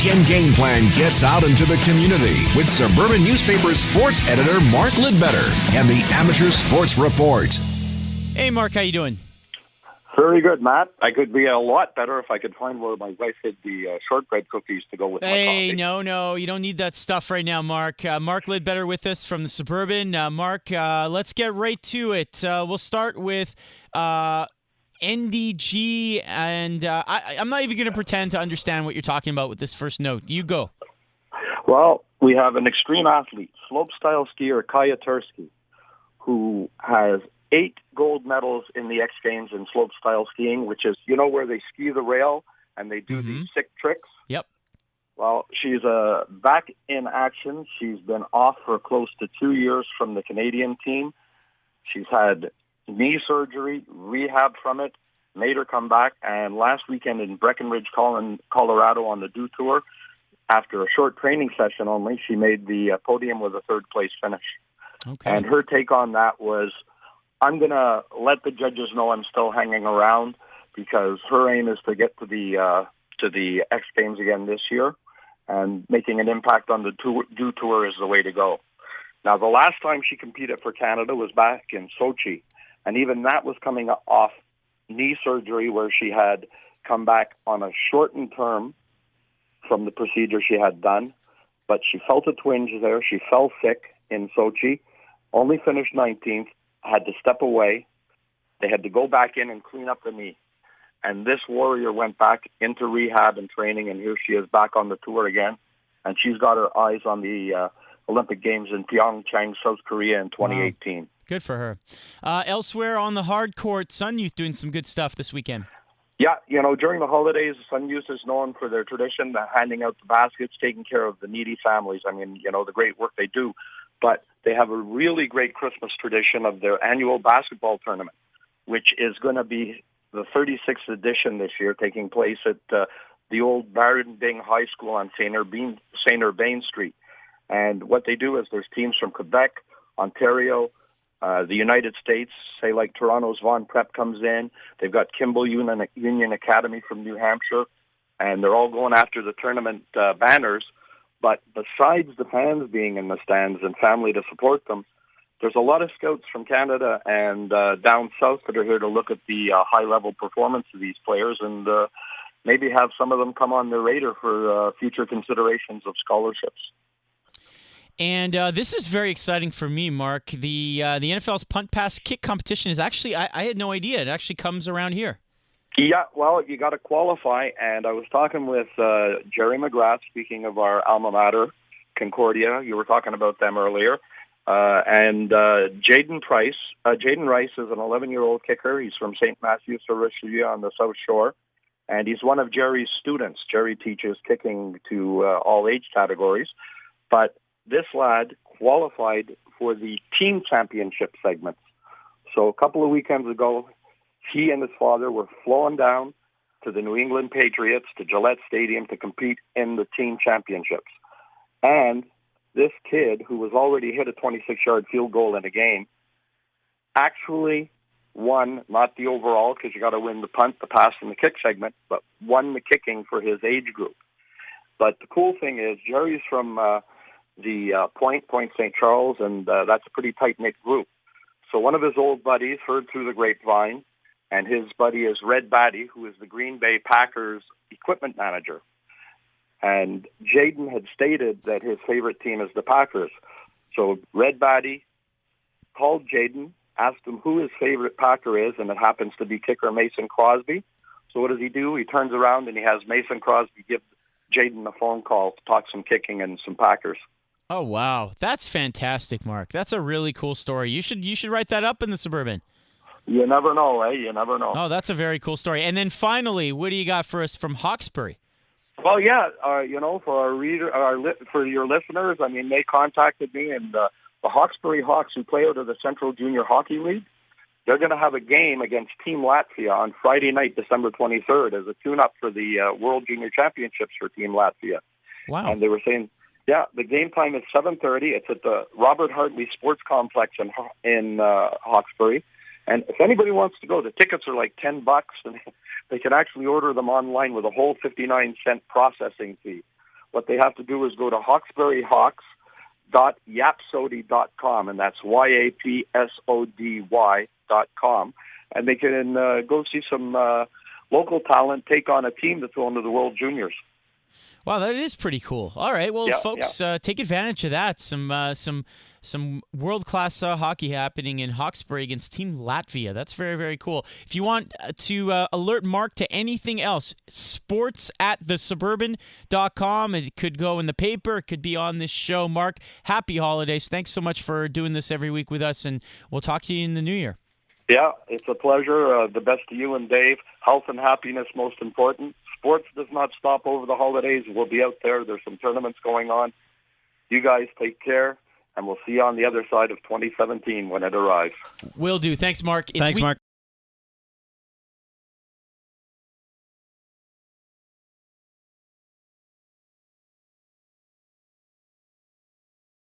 Weekend Game Plan gets out into the community with Suburban Newspaper sports editor Mark Lidbetter and the Amateur Sports Report. Hey, Mark, how you doing? Very good, Matt. I could be a lot better if I could find where my wife hid the shortbread cookies to go with my coffee. Hey, no, you don't need that stuff right now, Mark. Mark Lidbetter with us from the Suburban. Mark, let's get right to it. We'll start with NDG, and I'm not even going to pretend to understand what you're talking about with this first note. You go. Well, we have an extreme athlete, slopestyle skier Kaya Tursky, who has 8 gold medals in the X Games in slopestyle skiing, which is, where they ski the rail and they do these sick tricks. Yep. Well, she's back in action. She's been off for close to 2 years from the Canadian team. She's had knee surgery, rehab from it, made her come back, and last weekend in Breckenridge, Colorado on the Dew Tour, after a short training session only, she made the podium with a third-place finish. Okay. And her take on that was, I'm going to let the judges know I'm still hanging around, because her aim is to get to the X Games again this year, and making an impact on the Dew Tour is the way to go. Now, the last time she competed for Canada was back in Sochi, and even that was coming off knee surgery, where she had come back on a shortened term from the procedure she had done, but she felt a twinge there. She fell sick in Sochi, only finished 19th, had to step away. They had to go back in and clean up the knee. And this warrior went back into rehab and training, and here she is back on the tour again. And she's got her eyes on the Olympic Games in Pyeongchang, South Korea in 2018. Wow. Good for her. Elsewhere on the hard court, Sun Youth doing some good stuff this weekend. Yeah, during the holidays, Sun Youth is known for their tradition, handing out the baskets, taking care of the needy families. I mean, the great work they do. But they have a really great Christmas tradition of their annual basketball tournament, which is going to be the 36th edition this year, taking place at the old Baron Bing High School on St. Urbain Street. And what they do is there's teams from Quebec, Ontario, the United States, say like Toronto's Vaughan Prep comes in. They've got Kimball Union Academy from New Hampshire, and they're all going after the tournament banners. But besides the fans being in the stands and family to support them, there's a lot of scouts from Canada and down south that are here to look at the high-level performance of these players and maybe have some of them come on their radar for future considerations of scholarships. And this is very exciting for me, Mark. The NFL's punt, pass, kick competition is actually, I had no idea. It actually comes around here. Yeah, well, you got to qualify, and I was talking with Jerry McGrath, speaking of our alma mater, Concordia. You were talking about them earlier. And Jaden Rice is an 11-year-old kicker. He's from St. Matthew, Richelieu on the South Shore, and he's one of Jerry's students. Jerry teaches kicking to all age categories, but this lad qualified for the team championship segments. So a couple of weekends ago, he and his father were flown down to the New England Patriots, to Gillette Stadium, to compete in the team championships. And this kid, who was already hit a 26-yard field goal in a game, actually won, not the overall, because you got to win the punt, the pass, and the kick segment, but won the kicking for his age group. But the cool thing is, Jerry's from the Point St. Charles, and that's a pretty tight-knit group. So one of his old buddies heard through the grapevine, and his buddy is Red Batty, who is the Green Bay Packers equipment manager. And Jaden had stated that his favorite team is the Packers. So Red Batty called Jaden, asked him who his favorite Packer is, and it happens to be kicker Mason Crosby. So what does he do? He turns around and he has Mason Crosby give Jaden a phone call to talk some kicking and some Packers. Oh, wow. That's fantastic, Mark. That's a really cool story. You should write that up in the Suburban. You never know, eh? You never know. Oh, that's a very cool story. And then finally, what do you got for us from Hawkesbury? Well, yeah, for your listeners, I mean, they contacted me, and the Hawkesbury Hawks, who play out of the Central Junior Hockey League, they're going to have a game against Team Latvia on Friday night, December 23rd, as a tune-up for the World Junior Championships for Team Latvia. Wow. And they were saying, yeah, the game time is 7:30. It's at the Robert Hartley Sports Complex in Hawkesbury. And if anybody wants to go, the tickets are like $10, and they can actually order them online with a whole 59-cent processing fee. what they have to do is go to hawkesburyhawks.yapsody.com, and that's YAPSODY.com, and they can go see some local talent take on a team that's going to the World Juniors. Wow, that is pretty cool. All right, well, folks, take advantage of that. Some world-class hockey happening in Hawkesbury against Team Latvia. That's very, very cool. If you want to alert Mark to anything else, sports@thesuburban.com. It could go in the paper. It could be on this show. Mark, happy holidays. Thanks so much for doing this every week with us, and we'll talk to you in the new year. Yeah, it's a pleasure. The best to you and Dave. Health and happiness most important. Sports does not stop over the holidays. We'll be out there. There's some tournaments going on. You guys take care, and we'll see you on the other side of 2017 when it arrives. Will do. Thanks, Mark. Thanks, Mark.